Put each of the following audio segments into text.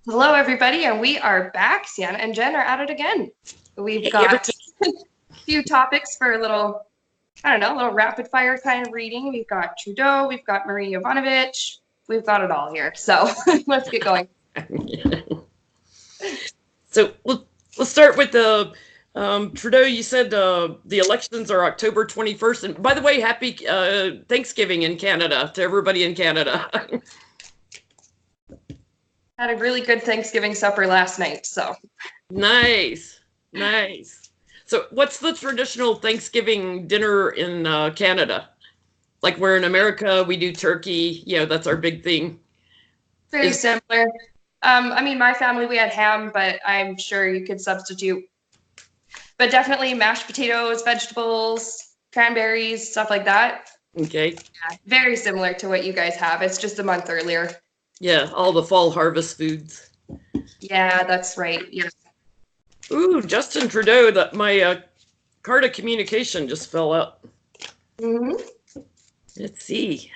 Hello, everybody, and we are back. Seanna and Jen are at it again. We've got a few topics for a little, little rapid fire kind of reading. We've got Trudeau, we've got Marie Yovanovitch, we've got it all here. So let's get going. So let's start with the Trudeau. You said the elections are October 21st. And by the way, happy Thanksgiving in Canada to everybody in Canada. Had a really good Thanksgiving supper last night, so. Nice. So what's the traditional Thanksgiving dinner in Canada? Like where in America we do turkey, that's our big thing. Very similar. My family, we had ham, but I'm sure you could substitute. But definitely mashed potatoes, vegetables, cranberries, stuff like that. Okay. Yeah, very similar to what you guys have. It's just a month earlier. Yeah, all the fall harvest foods. Yeah, that's right. Yeah. Ooh, Justin Trudeau, my card of communication just fell out. Let's see.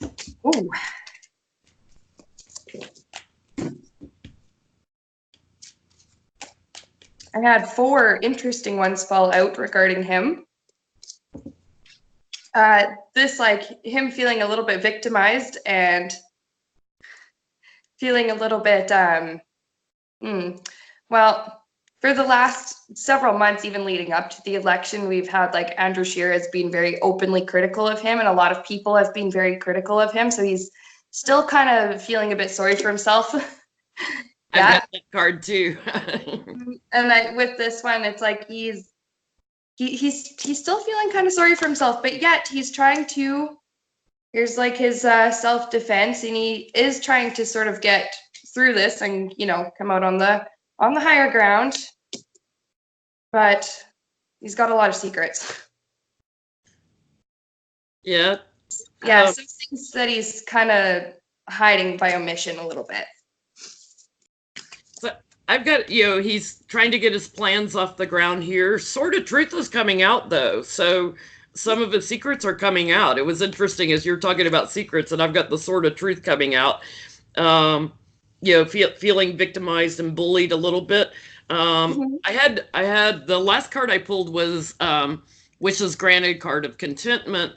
Ooh. I had 4 interesting ones fall out regarding him. This, him feeling a little bit victimized and feeling a little bit, well, for the last several months, even leading up to the election, we've had Andrew Scheer has been very openly critical of him, and a lot of people have been very critical of him. So he's still kind of feeling a bit sorry for himself. I got that card too. And with this one, it's like he's still feeling kind of sorry for himself, but yet he's trying to. Here's his self-defense, and he is trying to sort of get through this and come out on the higher ground. But he's got a lot of secrets. Yeah. Yeah, some things that he's kind of hiding by omission a little bit. So I've got, he's trying to get his plans off the ground here. Sort of truth is coming out, though. So some of his secrets are coming out. It was interesting as you're talking about secrets, and I've got the sort of truth coming out. Feeling victimized and bullied a little bit. I had the last card I pulled was Wishes Granted card of contentment.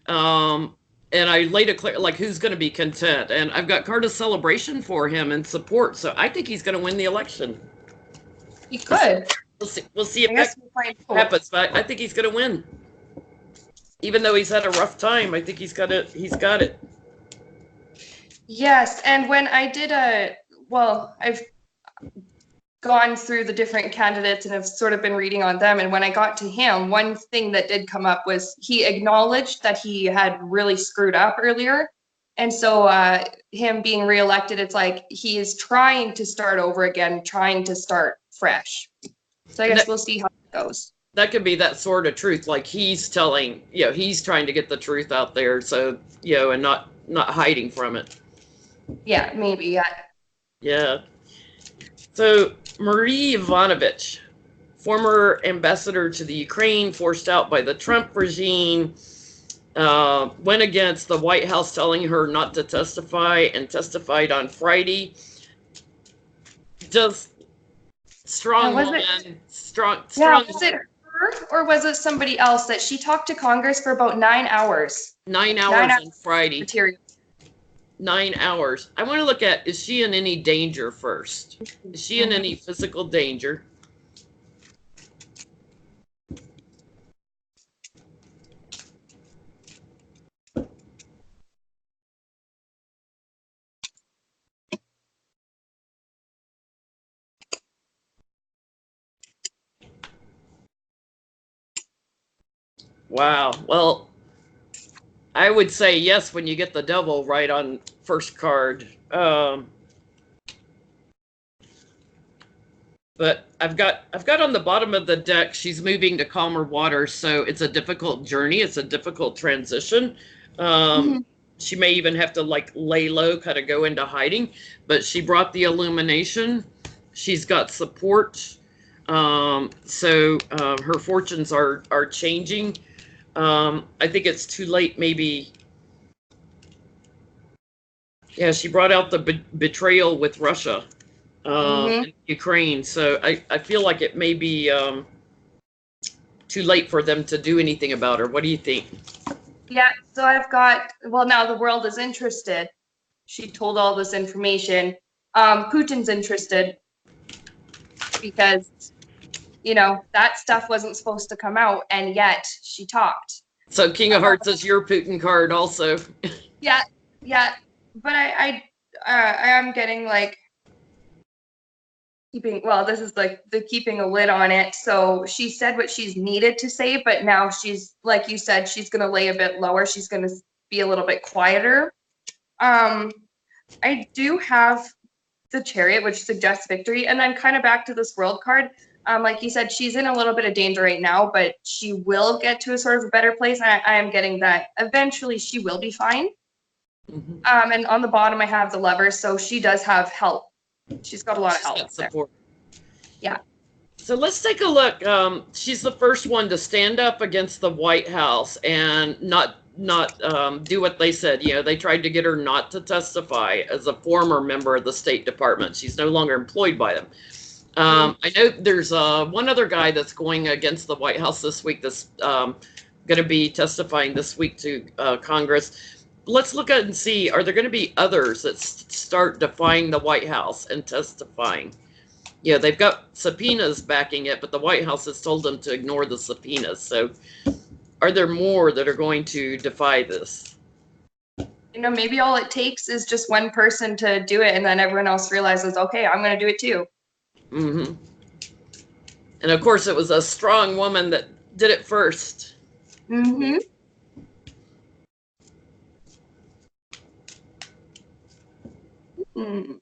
And I laid it clear, who's going to be content. And I've got card of celebration for him and support. So I think he's going to win the election. He could. We'll see if that happens, but I think he's going to win. Even though he's had a rough time, I think he's got it. Yes, and when I did I've gone through the different candidates and have sort of been reading on them, and when I got to him, one thing that did come up was he acknowledged that he had really screwed up earlier, and so him being reelected, it's like he is trying to start over again, trying to start fresh. So I guess we'll see how it goes. That could be that sort of truth, like he's telling, he's trying to get the truth out there, so and not hiding from it. Yeah, maybe. Yeah. So Marie Yovanovitch, former ambassador to the Ukraine, forced out by the Trump regime, went against the White House telling her not to testify and testified on Friday. Just strong woman, strong. Yeah, was it her or was it somebody else that she talked to Congress for about 9 hours? 9 hours on Friday. Material. 9 hours. I want to look at, is she in any danger first? Is she in any physical danger? Wow. Well, I would say yes when you get the devil right on first card. But I've got on the bottom of the deck, she's moving to calmer waters, so it's a difficult journey. It's a difficult transition. She may even have to lay low, kind of go into hiding, but she brought the illumination. She's got support. So her fortunes are changing. I think it's too late maybe Yeah, she brought out the betrayal with Russia, Hmm. and Ukraine. So I feel like it may be too late for them to do anything about her. What do you think? Yeah, so I've got, well, now the world is interested. She told all this information. Putin's interested because, that stuff wasn't supposed to come out, and yet she talked. So King of Hearts is your Putin card also. Yeah, yeah, but I am getting like this is like the keeping a lid on it. So she said what she's needed to say, but now she's, like you said, she's going to lay a bit lower. She's going to be a little bit quieter. I do have the Chariot, which suggests victory, and then kind of back to this World card. Like you said, she's in a little bit of danger right now, but she will get to a sort of a better place. I am getting that eventually she will be fine. Mm-hmm. And on the bottom, I have the Lovers, so she does have help. She's got a lot of help there. Support. Yeah. So let's take a look. She's the first one to stand up against the White House and not do what they said. They tried to get her not to testify as a former member of the State Department. She's no longer employed by them. I know there's one other guy that's going against the White House this week that's going to be testifying this week to Congress. Let's look at and see, are there going to be others that start defying the White House and testifying? Yeah, they've got subpoenas backing it, but the White House has told them to ignore the subpoenas. So are there more that are going to defy this? Maybe all it takes is just one person to do it, and then everyone else realizes, okay, I'm going to do it too. Mm-hmm. And of course, it was a strong woman that did it first. Mm-hmm. Mm.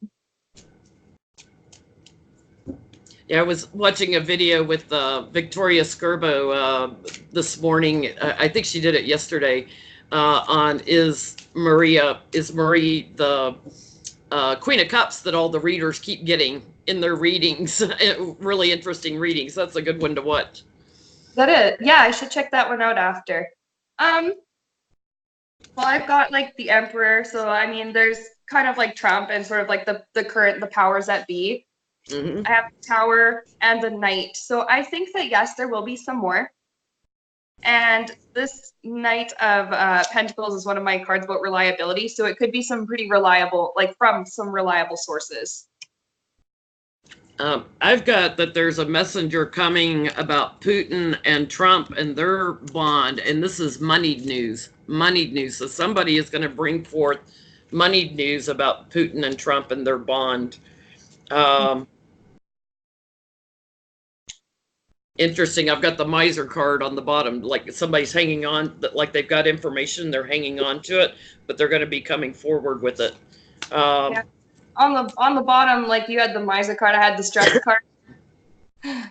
Yeah, I was watching a video with Victoria Skirbo this morning. I think she did it yesterday on is Marie the Queen of Cups that all the readers keep getting in their readings. Really interesting readings. That's a good one to watch. That is, yeah, I should check that one out after. Well, I've got like the Emperor, so I mean, there's kind of like Trump and sort of like the powers that be. Mm-hmm. I have the Tower and the Knight, so I think that yes, there will be some more. And this Knight of Pentacles is one of my cards about reliability, so it could be some pretty reliable, like from some reliable sources. I've got that there's a messenger coming about Putin and Trump and their bond, and this is moneyed news. Moneyed news. So somebody is going to bring forth moneyed news about Putin and Trump and their bond. Interesting. I've got the miser card on the bottom, like somebody's hanging on, like they've got information, they're hanging on to it, but they're going to be coming forward with it. Yeah. On the bottom, like you had the miser card, I had the stress card.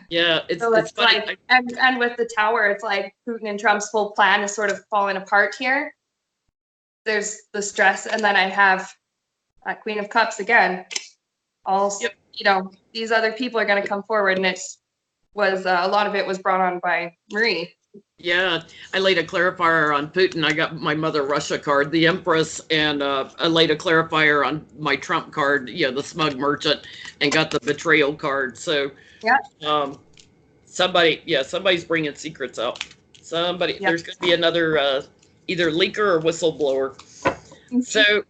Yeah, it's funny. Like, and with the Tower, it's like Putin and Trump's whole plan is sort of falling apart here. There's the stress, and then I have that Queen of Cups again. Yep. These other people are going to come forward, and a lot of it was brought on by Marie. Yeah, I laid a clarifier on Putin. I got my Mother Russia card, the Empress, and I laid a clarifier on my Trump card, the smug merchant, and got the betrayal card. So, yeah, somebody's bringing secrets out. There's going to be another either leaker or whistleblower. So,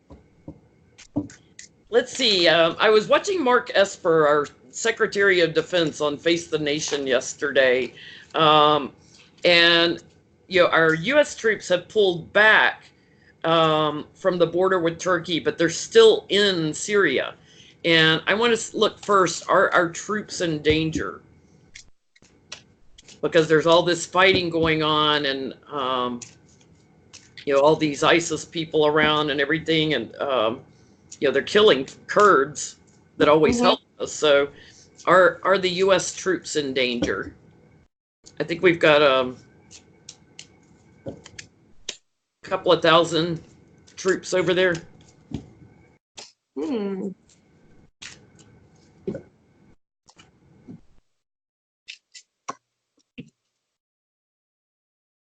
let's see. I was watching Mark Esper, our Secretary of Defense, on Face the Nation yesterday. And our U.S. troops have pulled back from the border with Turkey, but they're still in Syria. And I want to look first, are our troops in danger? Because there's all this fighting going on, and all these ISIS people around and everything, and they're killing Kurds that always help us. So are the U.S. troops in danger? I think we've got a couple of thousand troops over there.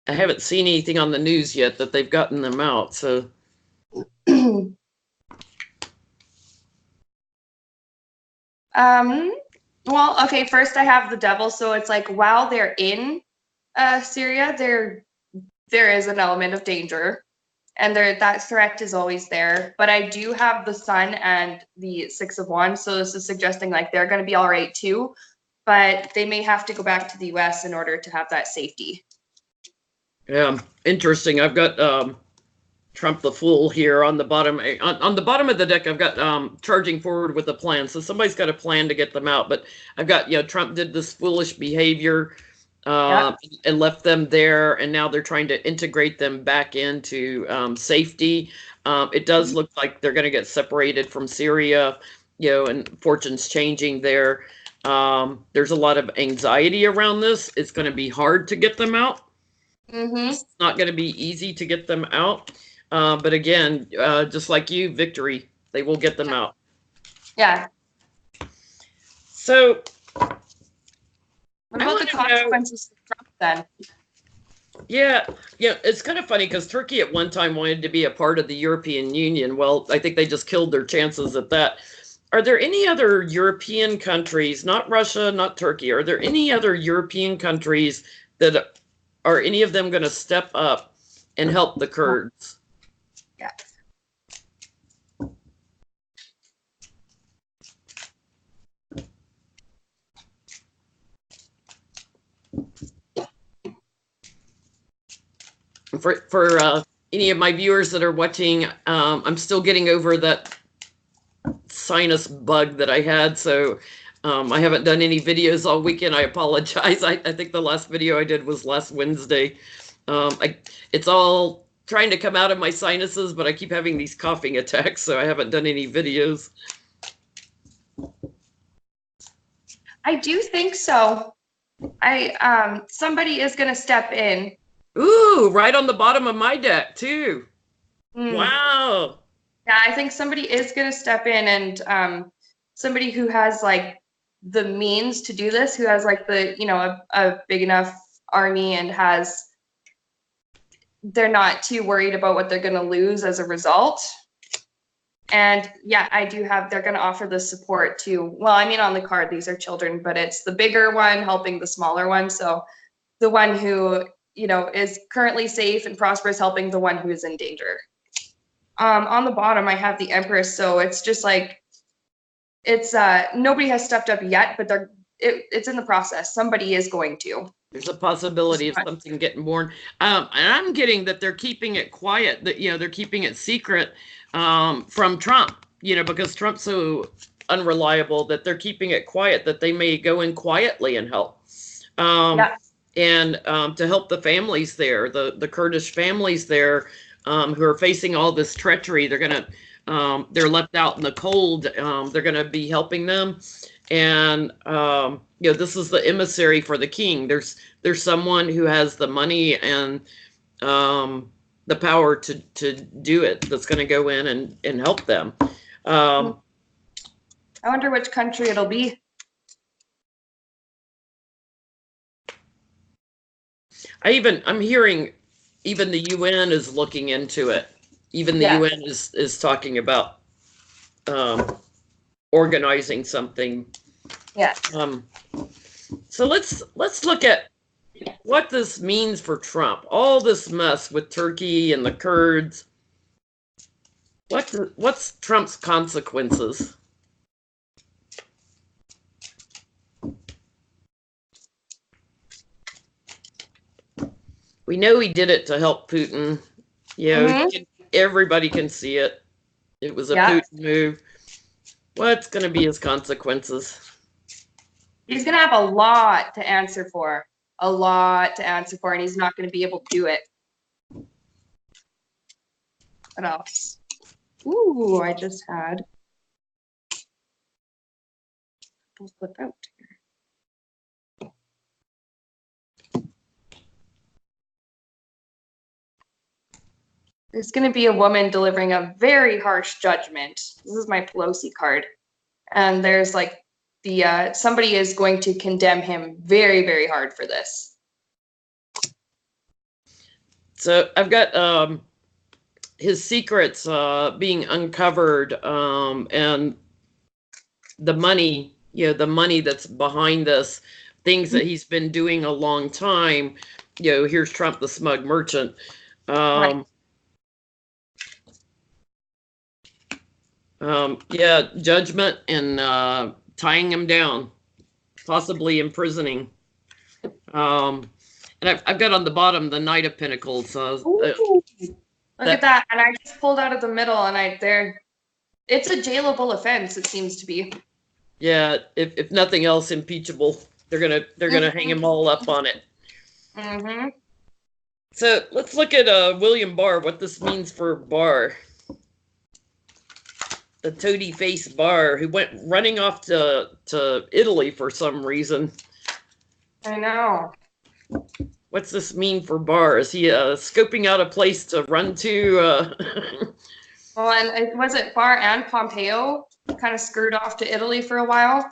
I haven't seen anything on the news yet that they've gotten them out. So Well, okay, first I have the devil. So it's like while they're in Syria, there is an element of danger. And that threat is always there. But I do have the Sun and the Six of Wands. So this is suggesting like they're going to be all right too. But they may have to go back to the US in order to have that safety. Yeah, interesting. I've got Trump the Fool here on the bottom. On the bottom of the deck, I've got charging forward with a plan. So somebody's got a plan to get them out. But I've got, Trump did this foolish behavior and left them there. And now they're trying to integrate them back into safety. It does look like they're going to get separated from Syria, and fortune's changing there. There's a lot of anxiety around this. It's going to be hard to get them out. It's not going to be easy to get them out. But again, just like you, victory, they will get them out. Yeah. So, what about the consequences for Trump then? Yeah, it's kind of funny because Turkey at one time wanted to be a part of the European Union. Well, I think they just killed their chances at that. Are there any other European countries, not Russia, not Turkey, are there any other European countries that are any of them going to step up and help the Kurds? Yeah. For any of my viewers that are watching, I'm still getting over that sinus bug that I had, so I haven't done any videos all weekend. I apologize. I think the last video I did was last Wednesday. It's all trying to come out of my sinuses, but I keep having these coughing attacks, so I haven't done any videos. I do think so. Somebody is going to step in. Ooh, right on the bottom of my deck too. Wow. Yeah, I think somebody is going to step in, and somebody who has like the means to do this, who has like the, a big enough army and they're not too worried about what they're going to lose as a result. And yeah, they're going to offer the support to, well, I mean, on the card, these are children, but it's the bigger one helping the smaller one. So the one who, is currently safe and prosperous, helping the one who is in danger. On the bottom, I have the Empress. So it's just like, it's nobody has stepped up yet, but it's in the process. Somebody is going to. There's a possibility of something getting born. And I'm getting that they're keeping it quiet, that, they're keeping it secret from Trump, because Trump's so unreliable that they're keeping it quiet, that they may go in quietly and help. And to help the families there, the Kurdish families there who are facing all this treachery. They're left out in the cold. They're going to be helping them. And, this is the emissary for the king. There's someone who has the money and the power to do it, that's going to go in and help them. I wonder which country it'll be. I'm hearing even the UN is looking into it. Even the UN is talking about organizing something. Yeah. So let's look at what this means for Trump. All this mess with Turkey and the Kurds. What's Trump's consequences? We know he did it to help Putin. Everybody can see it. It was a Putin move. What's going to be his consequences? He's going to have a lot to answer for. And he's not going to be able to do it. What else? Ooh, I just had. We'll flip out here. There's going to be a woman delivering a very harsh judgment. This is my Pelosi card. And there's like somebody is going to condemn him very, very hard for this. So I've got his secrets being uncovered and the money, you know, the money that's behind this, things that he's been doing a long time. You know, here's Trump, the smug merchant. Right. Yeah, judgment and tying him down, possibly imprisoning. And I've got on the bottom the Knight of Pentacles. Ooh, look at that. And I just pulled out of the middle, and it's a jailable offense, it seems to be. Yeah, if nothing else, impeachable. They're gonna hang him all up on it. Mm-hmm. So let's look at William Barr, what this means for Barr. The toady face Barr, who went running off to Italy for some reason. I know. What's this mean for Barr? Is he scoping out a place to run to? Well, and was it Barr and Pompeo kind of screwed off to Italy for a while?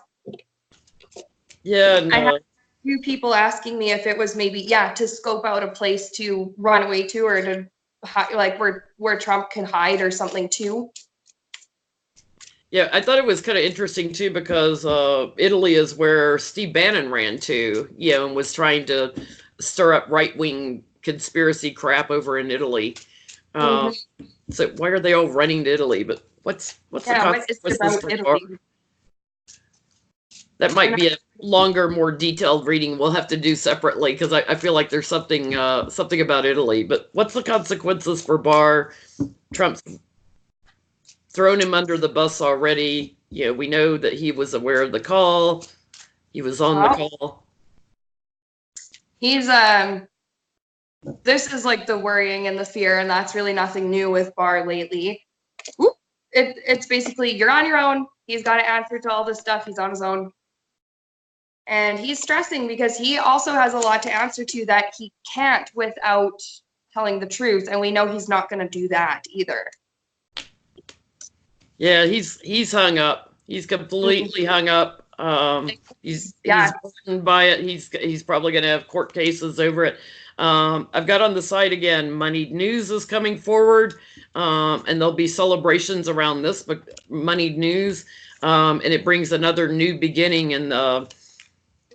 Yeah, no. I had a few people asking me if it was maybe, yeah, to scope out a place to run away to, or to like where Trump can hide or something too. Yeah, I thought it was kind of interesting too, because Italy is where Steve Bannon ran to, you know, and was trying to stir up right-wing conspiracy crap over in Italy. So why are they all running to Italy? But what's the consequences for Barr? That might be a longer, more detailed reading we'll have to do separately, because I feel like there's something about Italy. But what's the consequences for Barr? Trump's thrown him under the bus already. You know, we know that he was aware of the call. He was on the call. He's this is like the worrying and the fear, and that's really nothing new with Barr lately. It's basically, you're on your own. He's got to answer to all this stuff. He's on his own. And he's stressing because he also has a lot to answer to that he can't without telling the truth. And we know he's not going to do that either. Yeah, he's hung up. He's completely hung up. He's burdened by it. He's probably going to have court cases over it. I've got on the side again, moneyed news is coming forward, and there'll be celebrations around this, but moneyed news, and it brings another new beginning in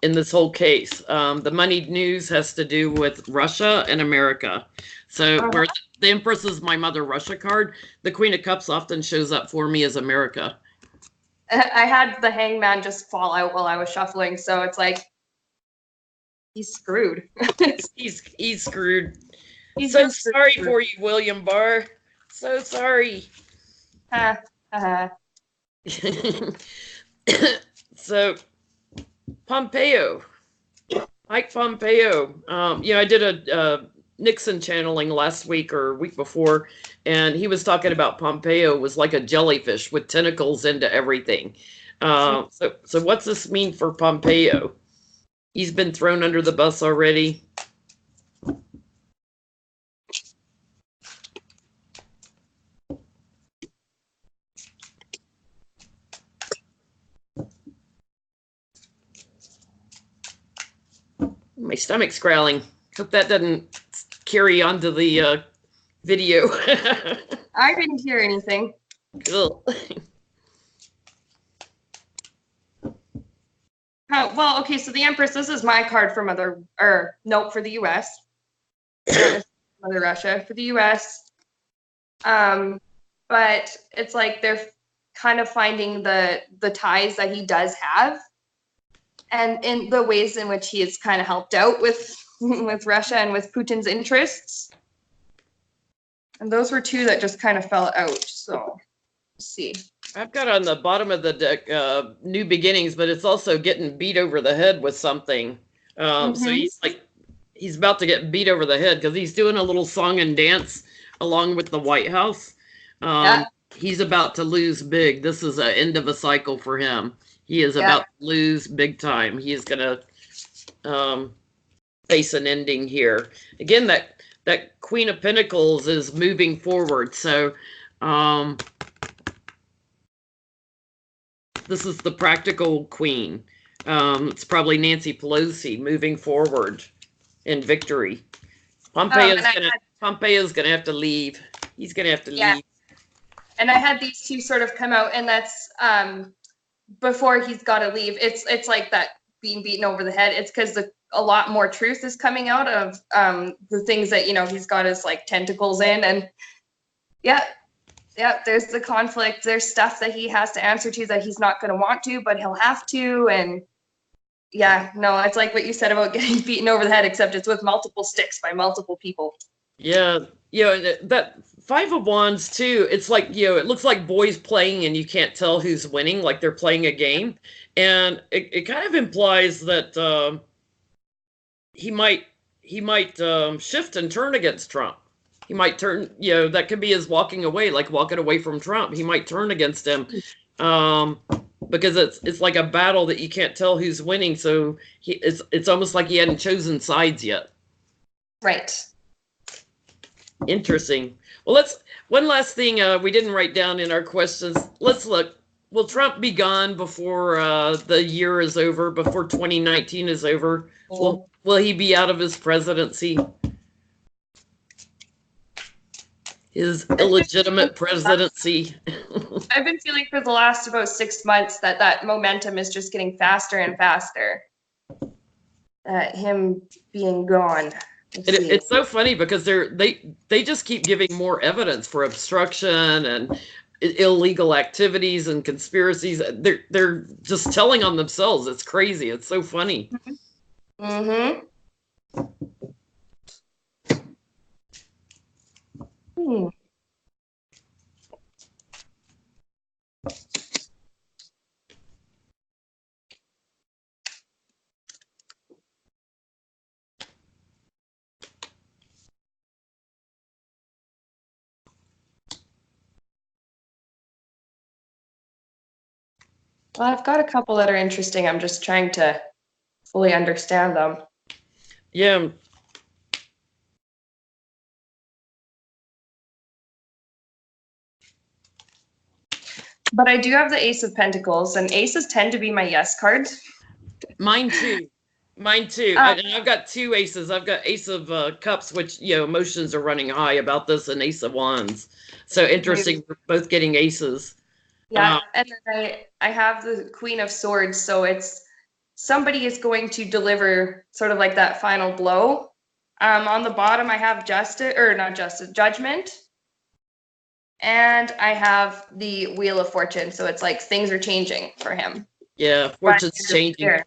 this whole case. The moneyed news has to do with Russia and America. So where the Empress is my mother Russia card, the Queen of Cups often shows up for me as America. I had the Hangman just fall out while I was shuffling, so it's like, he's screwed. he's screwed. He's so sorry for you, William Barr. So sorry. So Pompeo, Mike Pompeo. You know, I did a Nixon channeling last week or week before, and he was talking about Pompeo was like a jellyfish with tentacles into everything. So what's this mean for Pompeo? He's been thrown under the bus already. My stomach's growling. Hope that doesn't carry onto the video. I didn't hear anything. Cool. Well, okay, so the Empress, this is my card for for the US. Mother Russia, for the US. But it's like they're kind of finding the ties that he does have, and in the ways in which he has kind of helped out with Russia and with Putin's interests. And those were two that just kind of fell out. So let's see. I've got on the bottom of the deck new beginnings, but it's also getting beat over the head with something. So he's about to get beat over the head because he's doing a little song and dance along with the White House. He's about to lose big. This is an end of a cycle for him. He is about to lose big time. He is going to face an ending here. Again, that Queen of Pentacles is moving forward. So this is the practical queen. It's probably Nancy Pelosi moving forward in victory. Pompeo's gonna have to leave. He's gonna have to leave. And I had these two sort of come out, and that's before he's got to leave. It's like that being beaten over the head. It's because a lot more truth is coming out of the things that, you know, he's got his like tentacles in. And yeah, there's the conflict. There's stuff that he has to answer to that he's not going to want to, but he'll have to. And yeah, no, it's like what you said about getting beaten over the head, except it's with multiple sticks by multiple people. Yeah, you know, that Five of Wands too, it's like, you know, it looks like boys playing and you can't tell who's winning, like they're playing a game. And it kind of implies that he might shift and turn against Trump. He might turn, you know, that could be his walking away, like walking away from Trump. He might turn against him. Because it's like a battle that you can't tell who's winning. So it's almost like he hadn't chosen sides yet. Right. Interesting. Well, one last thing we didn't write down in our questions. Let's look. Will Trump be gone before the year is over, before 2019 is over? Will he be out of his presidency? His illegitimate presidency. I've been feeling for the last about 6 months that momentum is just getting faster and faster. Him being gone. It's so funny because they just keep giving more evidence for obstruction and illegal activities and conspiracies. They're just telling on themselves. It's crazy. It's so funny. Mm-hmm. Well, I've got a couple that are interesting. I'm just trying to fully understand them. Yeah. But I do have the Ace of Pentacles, and aces tend to be my yes cards. Mine too. Mine too. And I've got two aces. I've got Ace of Cups, which, you know, emotions are running high about this, and Ace of Wands. So interesting. We're both getting aces. Yeah, and then I have the Queen of Swords, so it's somebody is going to deliver sort of like that final blow. On the bottom, I have Judgment. And I have the Wheel of Fortune, so it's like things are changing for him. Yeah, fortune's changing.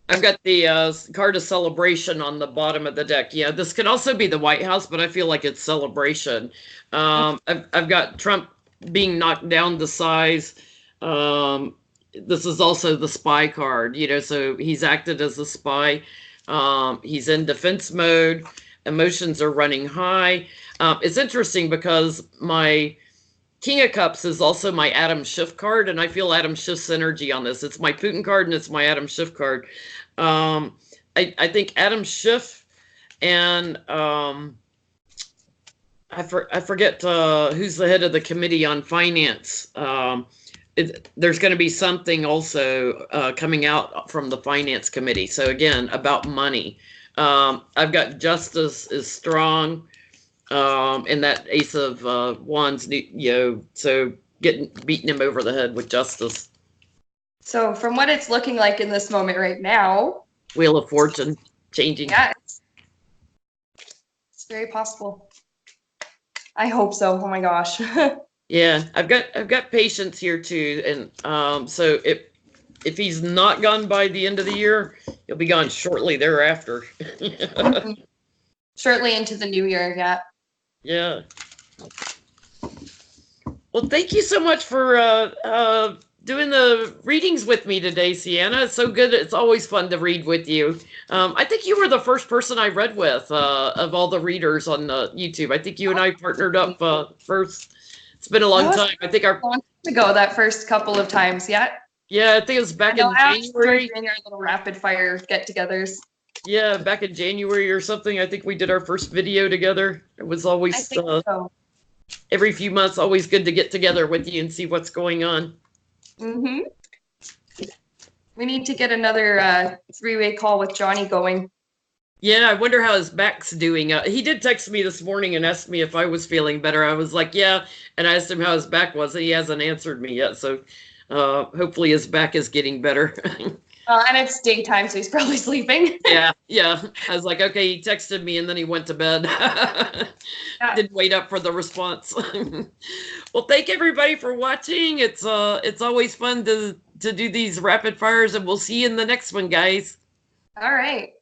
I've got the card of Celebration on the bottom of the deck. Yeah, this can also be the White House, but I feel like it's Celebration. I've got Trump being knocked down to size. This is also the spy card, you know, so he's acted as a spy. He's in defense mode. Emotions are running high. It's interesting because my King of Cups is also my Adam Schiff card, and I feel Adam Schiff's energy on this. It's my Putin card, and it's my Adam Schiff card. I think Adam Schiff and I forget who's the head of the Committee on Finance. There's going to be something also coming out from the Finance Committee. So again, about money. I've got Justice is strong. And that Ace of Wands, you know, so beating him over the head with Justice. So from what it's looking like in this moment right now, Wheel of Fortune changing. Yeah, it's very possible. I hope so. Oh my gosh. Yeah, I've got patience here too, and so if he's not gone by the end of the year, he'll be gone shortly thereafter. Shortly into the new year, yeah. Yeah. Well, thank you so much for doing the readings with me today, Seanna. It's so good. It's always fun to read with you. I think you were the first person I read with of all the readers on YouTube. I think you and I partnered up first. It's been a long time. I think long time ago, that first couple of times, yeah. Yeah, I think it was back in January. Doing our little rapid fire get-togethers. Yeah, back in January or something. I think we did our first video together. It was always so. Every few months, always good to get together with you and see what's going on. Mm-hmm. We need to get another three-way call with Johnny going. Yeah, I wonder how his back's doing. He did text me this morning and asked me if I was feeling better. I was like, yeah, and I asked him how his back was. He hasn't answered me yet, so Hopefully his back is getting better. And it's daytime, so he's probably sleeping. Yeah. I was like, okay, he texted me and then he went to bed. Yeah. Didn't wait up for the response. Well, thank everybody for watching. It's always fun to do these rapid fires, and we'll see you in the next one, guys. All right.